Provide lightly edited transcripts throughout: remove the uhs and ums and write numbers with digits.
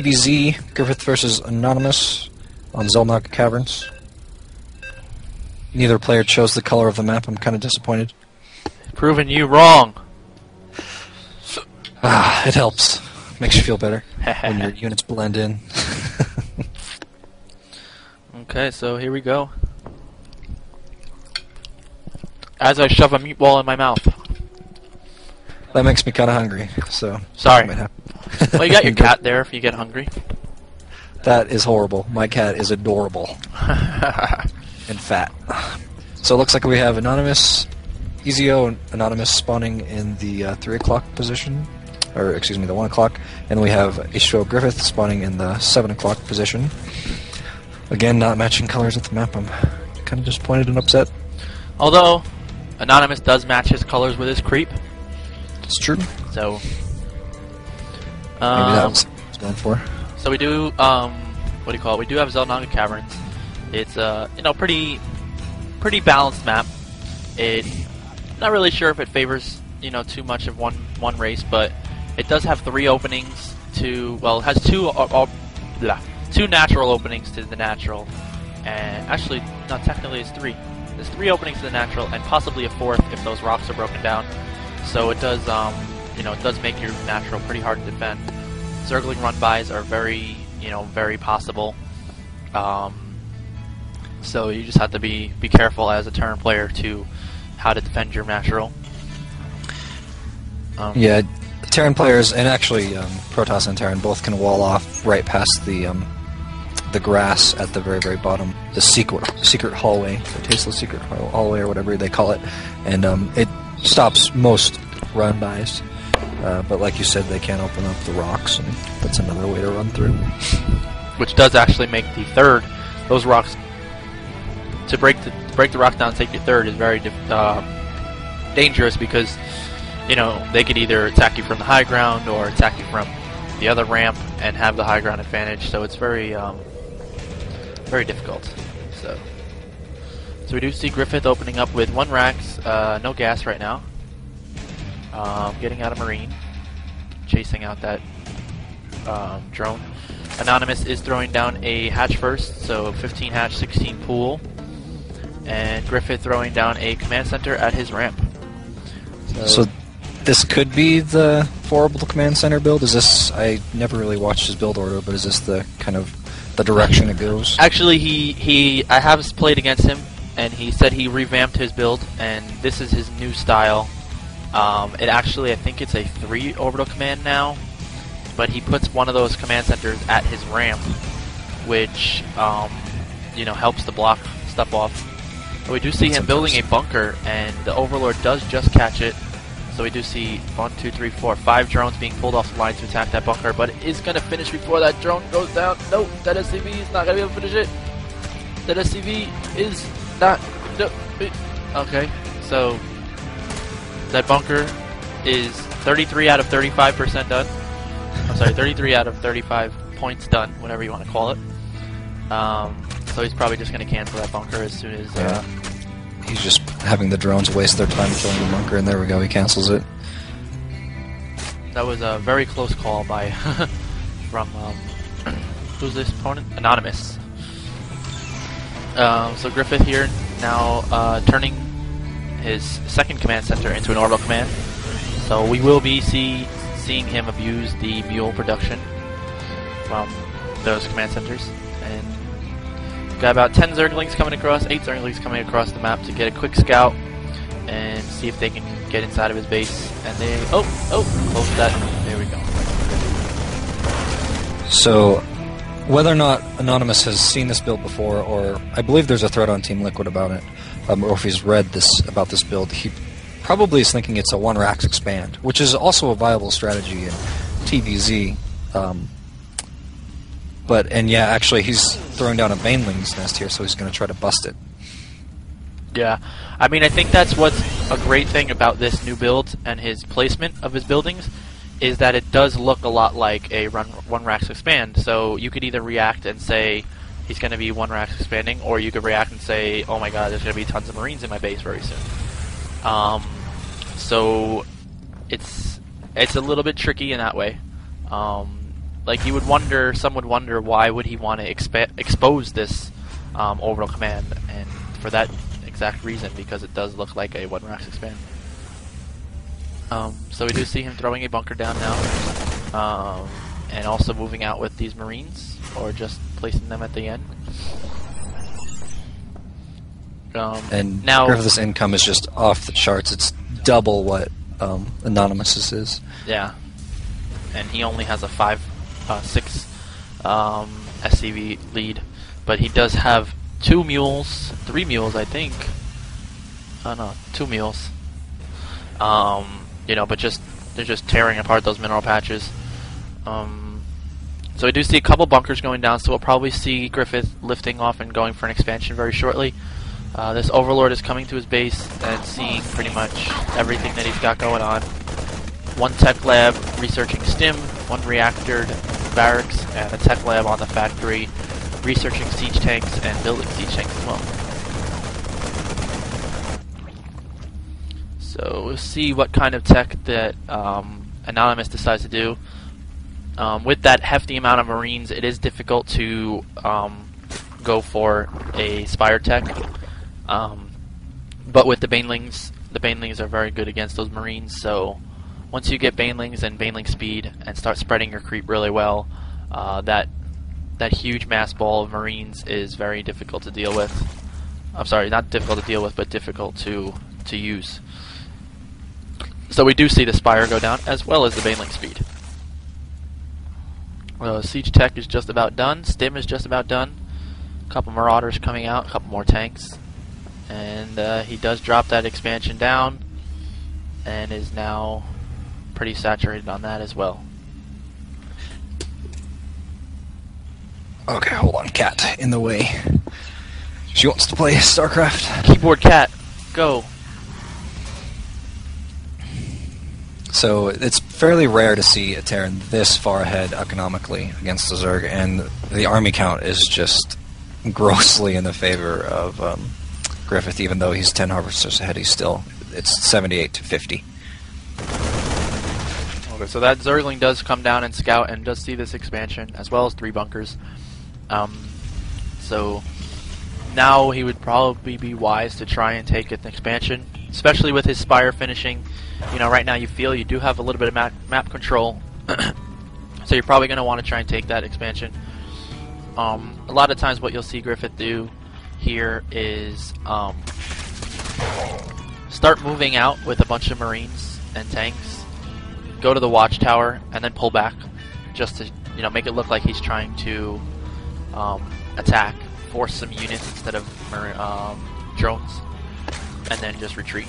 DBZ, Griffith versus Anonymous on Xel'Naga Caverns. Neither player chose the color of the map. I'm kind of disappointed. Proving you wrong. It helps. Makes you feel better when your units blend in. Okay, so here we go. As I shove a meatball in my mouth. That makes me kind of hungry, so... Sorry. Well, you got your cat there if you get hungry. That is horrible. My cat is adorable. And fat. So it looks like we have Anonymous, Ezio, and Anonymous spawning in the 3 o'clock position. Or, excuse me, the 1 o'clock. And we have H2O Griffith spawning in the 7 o'clock position. Again, not matching colors with the map. I'm kind of disappointed and upset. Although, Anonymous does match his colors with his creep. It's true. So, maybe that was what I was going for. So we do, what do you call it? We do have Xel'Naga Caverns. It's pretty balanced map. Not really sure if it favors too much of one race, but it does have 3 openings to it has two natural openings to the natural, and actually, no, technically it's 3. There's 3 openings to the natural, and possibly a 4th if those rocks are broken down. So it does, it does make your natural pretty hard to defend. Circling run-bys are very possible. So you just have to be careful as a Terran player to how to defend your natural. Yeah, Terran players, and actually Protoss and Terran both can wall off right past the grass at the very, very bottom, the secret hallway, the tasteless secret hallway or whatever they call it, and it stops most run-bys. But like you said, they can open up the rocks, and that's another way to run through. Which does actually make the 3rd, those rocks, to break the rock down and take your 3rd is very dangerous, because they could either attack you from the high ground or attack you from the other ramp and have the high ground advantage. So it's very very difficult. So we do see Griffith opening up with 1 Rax, no gas right now. Getting out of Marine, chasing out that drone. Anonymous is throwing down a hatch first, so 15 hatch, 16 pool. And Griffith throwing down a command center at his ramp. So this could be the 4-orbital command center build? Is this... I never really watched his build order, but is this the kind of the direction it goes? Actually, I have played against him, and he said he revamped his build, and this is his new style. It actually, I think it's a 3-orbital command now, but he puts one of those command centers at his ramp, which, helps to block stuff off. But we do see him building a bunker, and the Overlord does just catch it. So we do see 1, 2, 3, 4, 5 drones being pulled off the line to attack that bunker, but it is going to finish before that drone goes down. Nope, that SCV is not going to be able to finish it. That SCV is not... Okay, so that bunker is 33 out of 35% done. I'm sorry, 33 out of 35 points done, whatever you want to call it. So he's probably just going to cancel that bunker as soon as... He's just having the drones waste their time killing the bunker, and there we go, he cancels it. That was a very close call by... from... who's this opponent? Anonymous. So Griffith here now turning his 2nd command center into an orbital command. So we will be seeing him abuse the mule production from those command centers. And got about 10 Zerglings coming across, 8 Zerglings coming across the map to get a quick scout and see if they can get inside of his base. And they... close that. There we go. So, whether or not Anonymous has seen this build before, or I believe there's a thread on Team Liquid about it, or if he's read about this build, he probably is thinking it's a 1 Rax expand, which is also a viable strategy in TVZ. And yeah, actually, he's throwing down a Baneling's nest here, so he's going to try to bust it. Yeah, I mean, I think that's what's a great thing about this new build and his placement of his buildings, is that it does look a lot like a 1 Rax expand. So you could either react and say he's going to be 1 Rax expanding, or you could react and say, oh my god, there's going to be tons of Marines in my base very soon. So it's a little bit tricky in that way. like you would wonder, some would wonder why would he want to expose this orbital command, and for that exact reason, because it does look like a 1-Rax expand. So we do see him throwing a bunker down now, and also moving out with these Marines, or just placing them at the end. And now Griffith's income is just off the charts. It's double what Anonymous's is. Yeah, and he only has a 6 SCV lead, but he does have 3 mules, I think. Oh no, 2 mules. You know, but they're just tearing apart those mineral patches. So we do see a couple bunkers going down, so we'll probably see Griffith lifting off and going for an expansion very shortly. This Overlord is coming to his base and seeing pretty much everything that he's got going on. 1 tech lab researching stim, 1 reactor barracks, and a tech lab on the factory researching siege tanks and building siege tanks as well. So we'll see what kind of tech that Anonymous decides to do. With that hefty amount of Marines, it is difficult to go for a Spire tech. But with the Banelings are very good against those Marines, so once you get Banelings and Baneling speed and start spreading your creep really well, that huge mass ball of Marines is very difficult to deal with. I'm sorry, not difficult to deal with, but difficult to use. So we do see the Spire go down, as well as the Baneling speed. Siege Tech is just about done. Stim is just about done. A couple Marauders coming out, a couple more tanks. And he does drop that expansion down, and is now pretty saturated on that as well. Okay, hold on, cat in the way. She wants to play Starcraft. Keyboard cat, go. So it's fairly rare to see a Terran this far ahead economically against the Zerg, and the army count is just grossly in the favor of Griffith. Even though he's 10 harvesters ahead, it's 78 to 50. Okay, so that Zergling does come down and scout and does see this expansion, as well as 3 bunkers. So now he would probably be wise to try and take an expansion, especially with his Spire finishing. You know, right now you feel you do have a little bit of map control, so you're probably going to want to try and take that expansion. A lot of times what you'll see Griffith do here is start moving out with a bunch of Marines and tanks, go to the watchtower, and then pull back, just to make it look like he's trying to attack, force some units instead of drones, and then just retreat.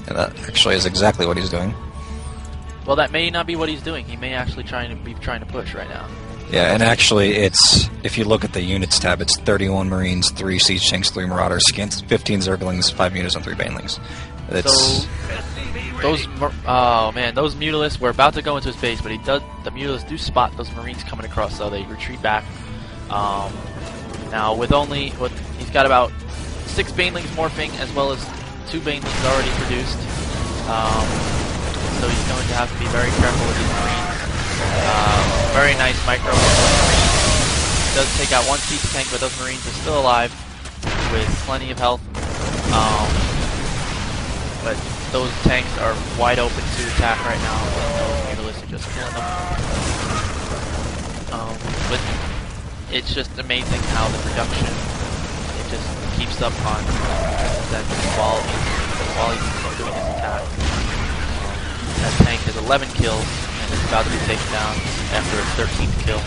And that actually is exactly what he's doing. Well, that may not be what he's doing. He may actually be trying to push right now. Yeah, and actually, if you look at the units tab, it's 31 Marines, 3 siege tanks, 3 Marauders, 15 Zerglings, 5 Mutas, and 3 Banelings. So those Mutalisks were about to go into his base, but the Mutalisks do spot those Marines coming across, so they retreat back. Now he's got about 6 Banelings morphing, as well as 2 Banelings already produced. So he's going to have to be very careful with these Marines. Very nice micro Marines. Does take out 1 siege tank, but those Marines are still alive with plenty of health. But those tanks are wide open to attack right now, and those Mutalisks are just killing them. But it's just amazing how the production, it just keeps up on that while he's doing his attack. That tank has 11 kills, and it's about to be taken down after its 13th kill.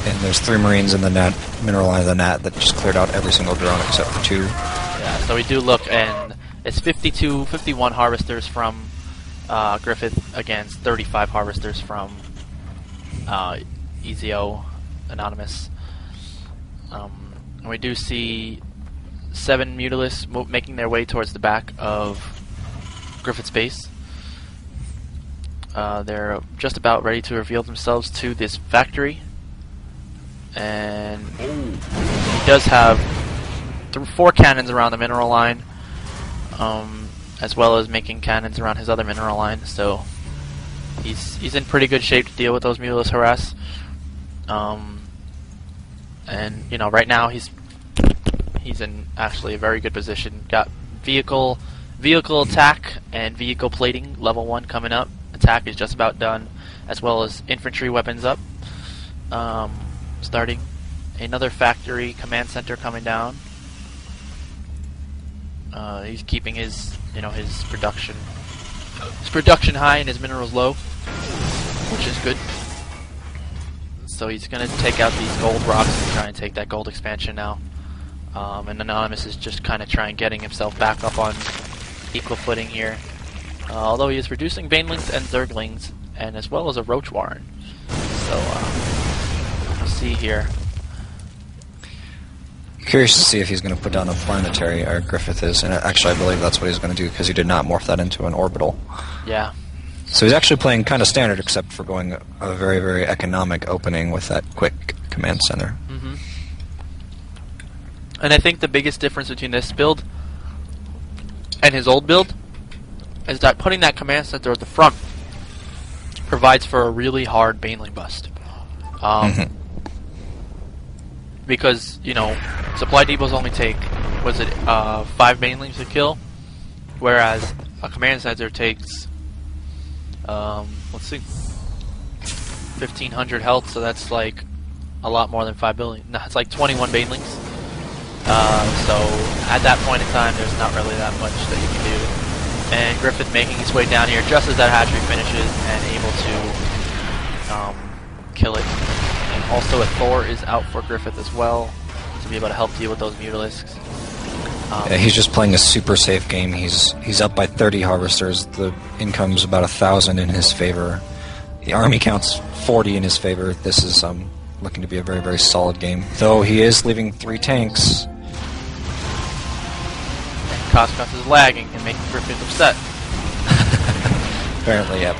And there's 3 Marines in the mineral line of the Nat that just cleared out every single drone except for 2. Yeah, so we do look, and it's 51 harvesters from Griffith against 35 harvesters from EZO Anonymous. And we do see 7 Mutalisks making their way towards the back of Griffith's base. They're just about ready to reveal themselves to this factory. And he does have 4 cannons around the mineral line, as well as making cannons around his other mineral line. So he's in pretty good shape to deal with those Mulus harass. And you know, right now he's in actually a very good position. Got vehicle attack and vehicle plating level 1 coming up. Attack is just about done, as well as infantry weapons up. Starting another factory command center coming down. He's keeping his production high and his minerals low, which is good. So he's gonna take out these gold rocks and try and take that gold expansion now. And Anonymous is just kind of trying getting himself back up on equal footing here. Although he is reducing Banelings and Zerglings, and as well as a Roach Warren. So we'll see here. Curious to see if he's going to put down a planetary, or Griffith is, and actually I believe that's what he's going to do, because he did not morph that into an orbital. Yeah. So he's actually playing kind of standard, except for going a very, very economic opening with that quick command center. Mm-hmm. And I think the biggest difference between this build and his old build is that putting that command center at the front provides for a really hard Baneling bust. Because, you know, supply depots only take, 5 Banelings to kill, whereas a command center takes, let's see, 1,500 health, so that's like a lot more than 5 billion. No, it's like 21 Banelings. So at that point in time, there's not really that much that you can do. And Griffith making his way down here just as that hatchery finishes and able to kill it. And also a Thor is out for Griffith as well to be able to help deal with those Mutalisks. Yeah, he's just playing a super safe game. He's up by 30 harvesters. The income's about 1,000 in his favor. The army counts 40 in his favor. This is looking to be a very, very solid game. Though he is leaving 3 tanks. And Coscos is lagging and making Griffith upset. Apparently, yep.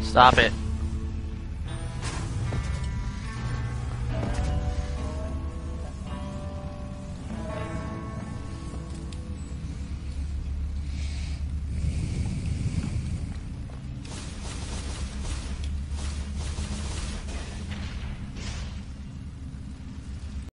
Stop it.